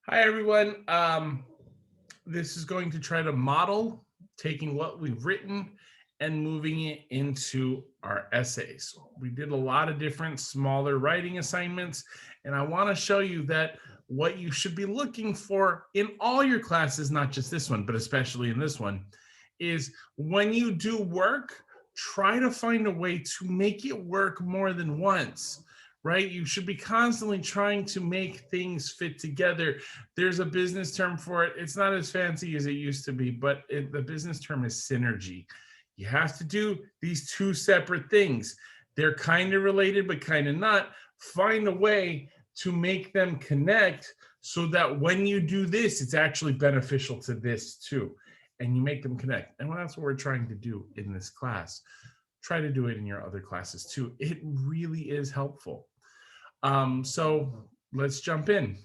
Hi, everyone. This is going to try to model taking what we've written and moving it into our essays. We did a lot of different smaller writing assignments, and I want to show you that what you should be looking for in all your classes, not just this one, but especially in this one, is when you do work, try to find a way to make it work more than once. Right? You should be constantly trying to make things fit together. There's a business term for it. It's not as fancy as it used to be, but the business term is synergy. You have to do these two separate things. They're kind of related, but kind of not. Find a way to make them connect so that when you do this, it's actually beneficial to this too. And you make them connect. And that's what we're trying to do in this class. Try to do it in your other classes too. It really is helpful. So let's jump in.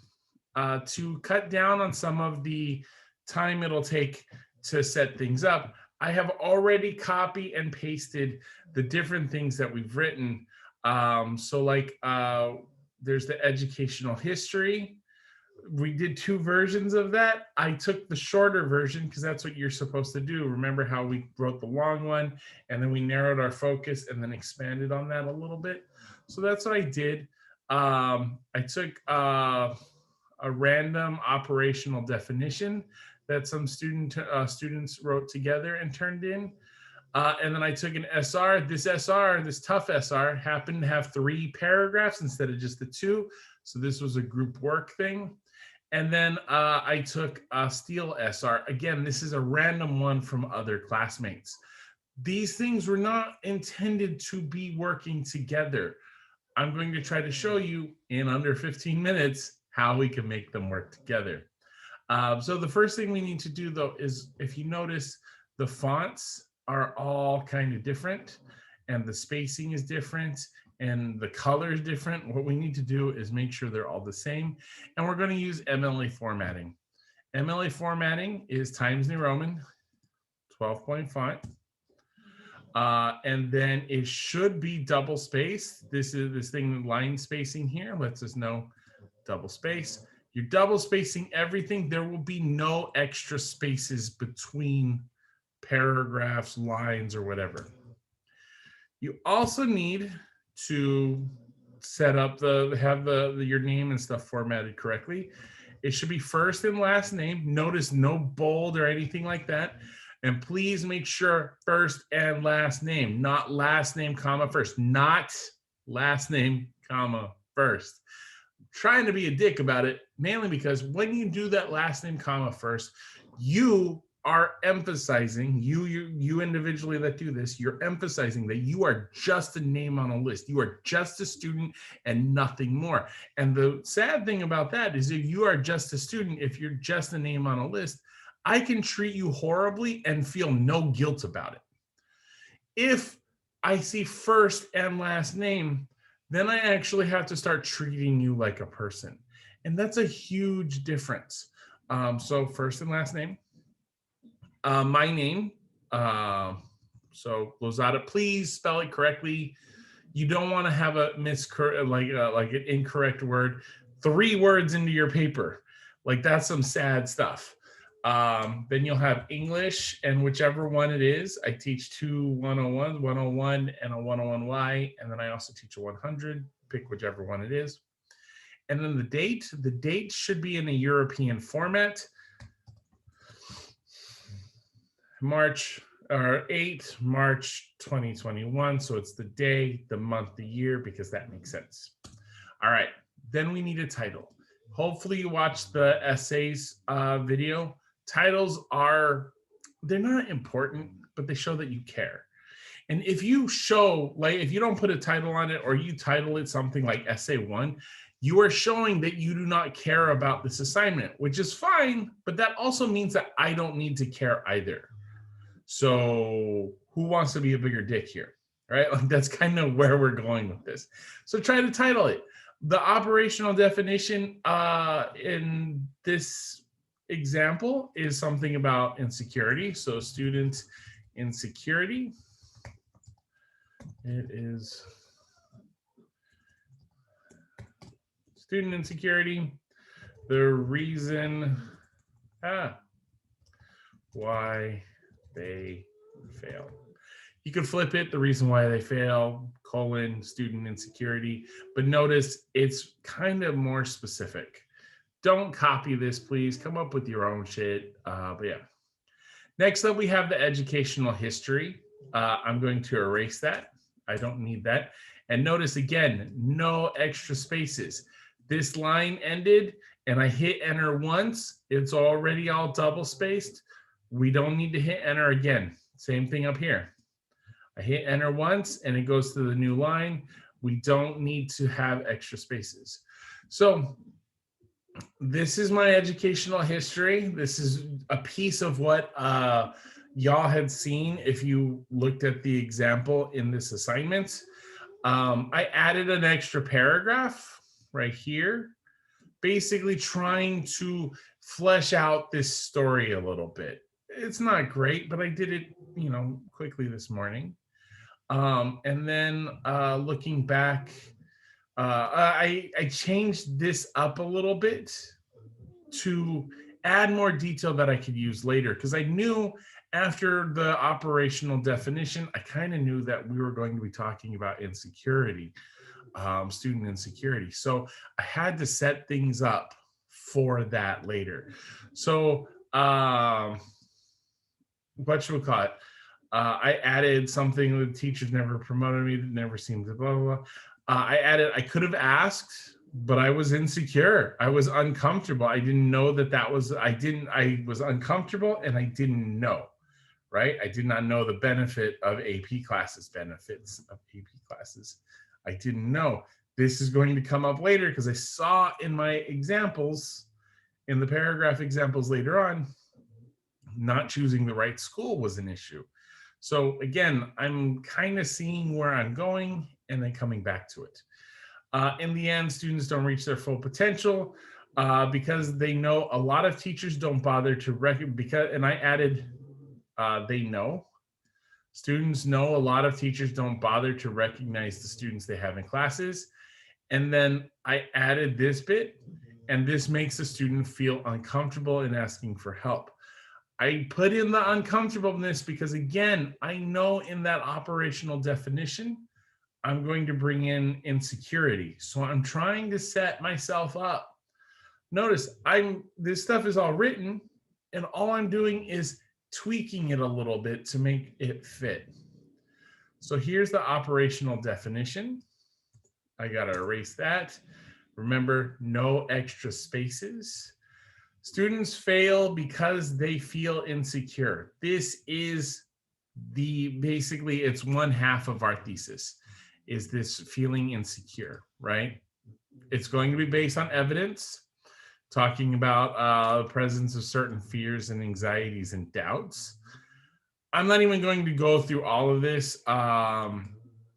To cut down on some of the time it'll take to set things up, I have already copy and pasted the different things that we've written. There's the educational history. We did two versions of that. I took the shorter version because that's what you're supposed to do. Remember how we wrote the long one and then we narrowed our focus and then expanded on that a little bit? So that's what I did. I took a random operational definition that some students wrote together and turned in. And then I took an SR. This tough SR, happened to have 3 paragraphs instead of just the 2. So this was a group work thing. And then I took a Steel SR. Again, this is a random one from other classmates. These things were not intended to be working together. I'm going to try to show you in under 15 minutes how we can make them work together. So the first thing we need to do though is, if you notice, the fonts are all kind of different and the spacing is different and the color is different. What we need to do is make sure they're all the same. And we're going to use MLA formatting. MLA formatting is Times New Roman, 12 point font. And then it should be double space. This thing, line spacing here lets us know double space. You're double spacing everything. There will be no extra spaces between paragraphs, lines, or whatever. You also need to set up have your name and stuff formatted correctly. It should be first and last name. Notice no bold or anything like that. And please make sure first and last name, not last name, comma, first, not last name, comma, first. I'm trying to be a dick about it, mainly because when you do that last name, comma, first, you are emphasizing, you individually that do this, you're emphasizing that you are just a name on a list. You are just a student and nothing more. And the sad thing about that is, if you are just a student, if you're just a name on a list, I can treat you horribly and feel no guilt about it. If I see first and last name, then I actually have to start treating you like a person. And that's a huge difference. So first and last name. My name. So Lozada, please spell it correctly. You don't want to have a like an incorrect word 3 words into your paper. Like, that's some sad stuff. Then you'll have English, and whichever one it is. I teach 2 101s, 101 and a 101Y, and then I also teach a 100. Pick whichever one it is. And then the date should be in a European format. March 2021. So it's the day, the month, the year, because that makes sense. All right, then we need a title. Hopefully you watched the essays video. Titles they're not important, but they show that you care. And if you if you don't put a title on it, or you title it something like Essay 1, you are showing that you do not care about this assignment, which is fine, but that also means that I don't need to care either. So who wants to be a bigger dick here, right? Like, that's kind of where we're going with this. So try to title it. The operational definition in this example is something about insecurity. So student insecurity. It is student insecurity. the reason why they fail. You could flip it, the reason why they fail, colon, student insecurity, but notice it's kind of more specific. Don't copy this, please. Come up with your own shit. But yeah. Next up, we have the educational history. I'm going to erase that. I don't need that. And notice again, no extra spaces. This line ended and I hit enter once. It's already all double spaced. We don't need to hit enter again. Same thing up here. I hit enter once and it goes to the new line. We don't need to have extra spaces. So this is my educational history. This is a piece of what y'all had seen if you looked at the example in this assignment. I added an extra paragraph right here, basically trying to flesh out this story a little bit. It's not great, but I did it, quickly this morning. And then looking back, I changed this up a little bit to add more detail that I could use later, because I knew after the operational definition, I kind of knew that we were going to be talking about insecurity, student insecurity. So I had to set things up for that later. So whatchamacallit, I added something that teachers never promoted me, that never seemed to blah, blah, blah. I added, I could have asked, but I was insecure. I was uncomfortable. I didn't know that was, I was uncomfortable and I didn't know, right? I did not know the benefit of AP classes, benefits of AP classes. I didn't know. This is going to come up later because I saw in my examples, in the paragraph examples later on, not choosing the right school was an issue. So again, I'm kind of seeing where I'm going and then coming back to it. In the end, students don't reach their full potential because they know a lot of teachers don't bother to recognize, and I added, they know. Students know a lot of teachers don't bother to recognize the students they have in classes. And then I added this bit, and this makes the student feel uncomfortable in asking for help. I put in the uncomfortableness because, again, I know in that operational definition, I'm going to bring in insecurity. So I'm trying to set myself up. Notice this stuff is all written and all I'm doing is tweaking it a little bit to make it fit. So here's the operational definition. I gotta erase that. Remember, no extra spaces. Students fail because they feel insecure. This is basically it's one half of our thesis, is this feeling insecure, right? It's going to be based on evidence, talking about the presence of certain fears and anxieties and doubts. I'm not even going to go through all of this. I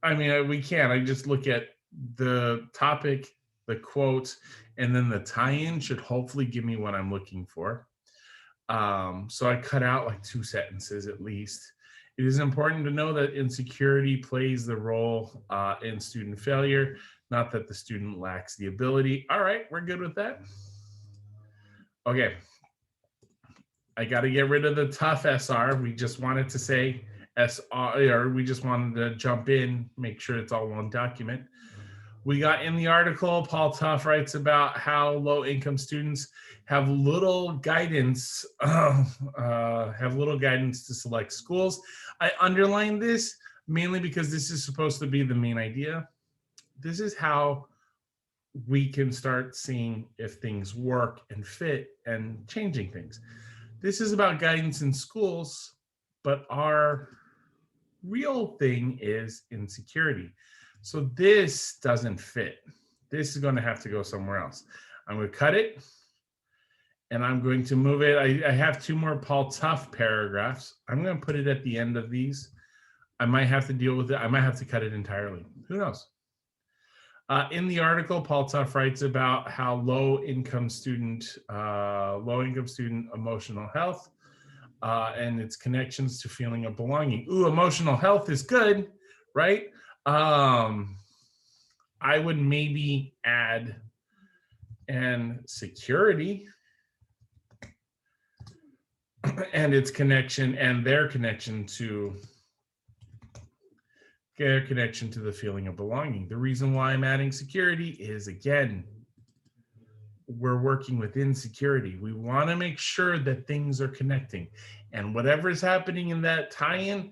mean, we can. I just look at the topic, the quote, and then the tie-in should hopefully give me what I'm looking for. So I cut out like 2 sentences at least. It is important to know that insecurity plays the role in student failure, not that the student lacks the ability. All right, we're good with that. Okay. I got to get rid of the tough SR. We just wanted to say SR, or we just wanted to jump in, make sure it's all one document. We got in the article, Paul Tough writes about how low-income students have little guidance, to select schools. I underlined this mainly because this is supposed to be the main idea. This is how we can start seeing if things work and fit and changing things. This is about guidance in schools, but our real thing is insecurity. So this doesn't fit. This is going to have to go somewhere else. I'm going to cut it and I'm going to move it. I have 2 more Paul Tough paragraphs. I'm going to put it at the end of these. I might have to deal with it. I might have to cut it entirely. Who knows? In the article, Paul Tough writes about how low-income student emotional health and its connections to feeling of belonging. Ooh, emotional health is good, right? I would maybe add and security and its connection and their connection to the feeling of belonging. The reason why I'm adding security is, again, we're working with insecurity. We want to make sure that things are connecting, and whatever is happening in that tie-in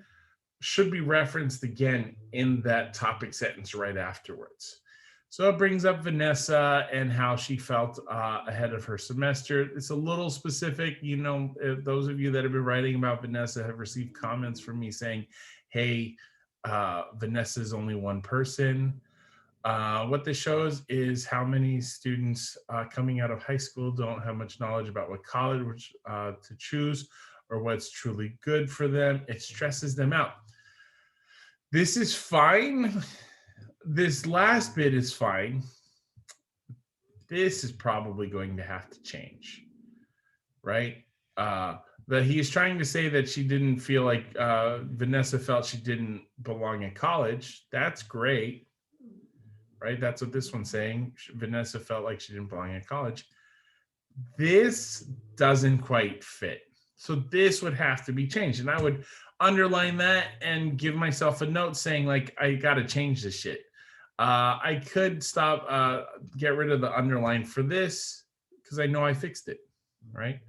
should be referenced again in that topic sentence right afterwards. So it brings up Vanessa and how she felt ahead of her semester. It's a little specific. You know, those of you that have been writing about Vanessa have received comments from me saying, hey, Vanessa is only one person. What this shows is how many students coming out of high school don't have much knowledge about what college to choose or what's truly good for them. It stresses them out. This is fine. This last bit is fine. This is probably going to have to change, right? That he's trying to say that she didn't feel like Vanessa felt she didn't belong in college. That's great, right? That's what this one's saying. Vanessa felt like she didn't belong in college. This doesn't quite fit. So this would have to be changed. And I would underline that and give myself a note saying, like, I got to change this shit. I could stop, get rid of the underline for this because I know I fixed it, right?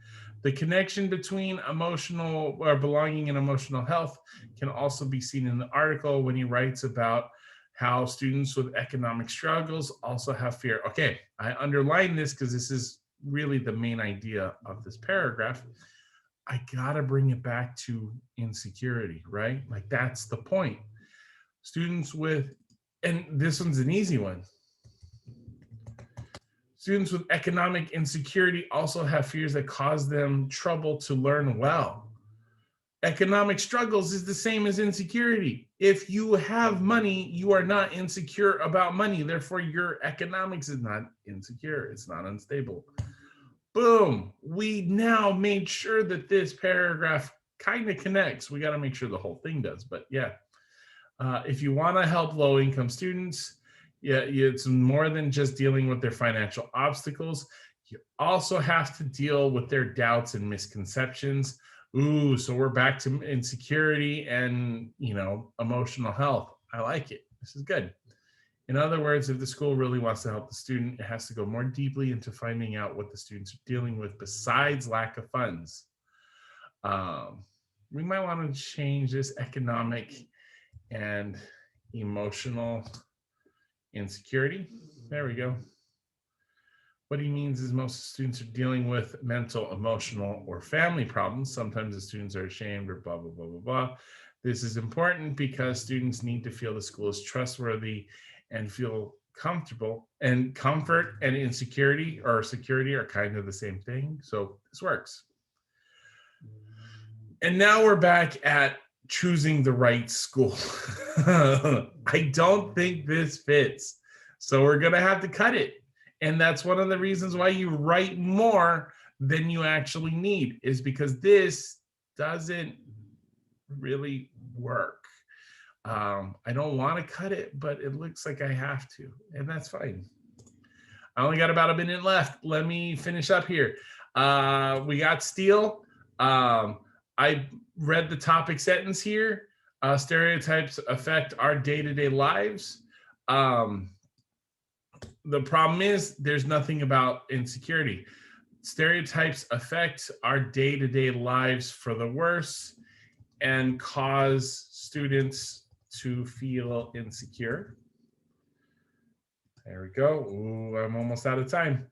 The connection between emotional or belonging and emotional health can also be seen in the article when he writes about how students with economic struggles also have fear. Okay, I underline this because this is really the main idea of this paragraph. I gotta bring it back to insecurity, right? Like, that's the point. Students with, and this one's an easy one. Students with economic insecurity also have fears that cause them trouble to learn well. Economic struggles is the same as insecurity. If you have money, you are not insecure about money. Therefore, your economics is not insecure. It's not unstable. Boom. We now made sure that this paragraph kind of connects. We got to make sure the whole thing does. But yeah, if you want to help low-income students, it's more than just dealing with their financial obstacles. You also have to deal with their doubts and misconceptions. Ooh, so we're back to insecurity and, you know, emotional health. I like it. This is good. In other words, if the school really wants to help the student, it has to go more deeply into finding out what the students are dealing with besides lack of funds. We might want to change this economic and emotional insecurity. There we go. What he means is most students are dealing with mental, emotional, or family problems. Sometimes the students are ashamed or blah, blah, blah, blah, blah. This is important because students need to feel the school is trustworthy and feel comfortable. And comfort and insecurity or security are kind of the same thing. So this works. And now we're back at choosing the right school. I don't think this fits. So we're going to have to cut it. And that's one of the reasons why you write more than you actually need, is because this doesn't really work. I don't want to cut it, but it looks like I have to, and that's fine. I only got about a minute left. Let me finish up here. We got Steele. I read the topic sentence here. Stereotypes affect our day-to-day lives. The problem is there's nothing about insecurity. Stereotypes affect our day-to-day lives for the worse and cause students to feel insecure. There we go. Ooh, I'm almost out of time.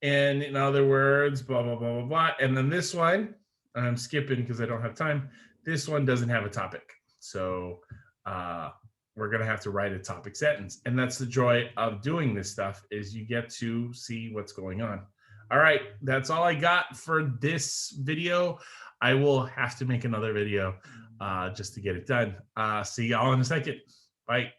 And in other words, blah, blah, blah, blah, blah. And then this one, I'm skipping because I don't have time. This one doesn't have a topic. So we're going to have to write a topic sentence. And that's the joy of doing this stuff, is you get to see what's going on. All right, that's all I got for this video. I will have to make another video just to get it done. See y'all in a second. Bye.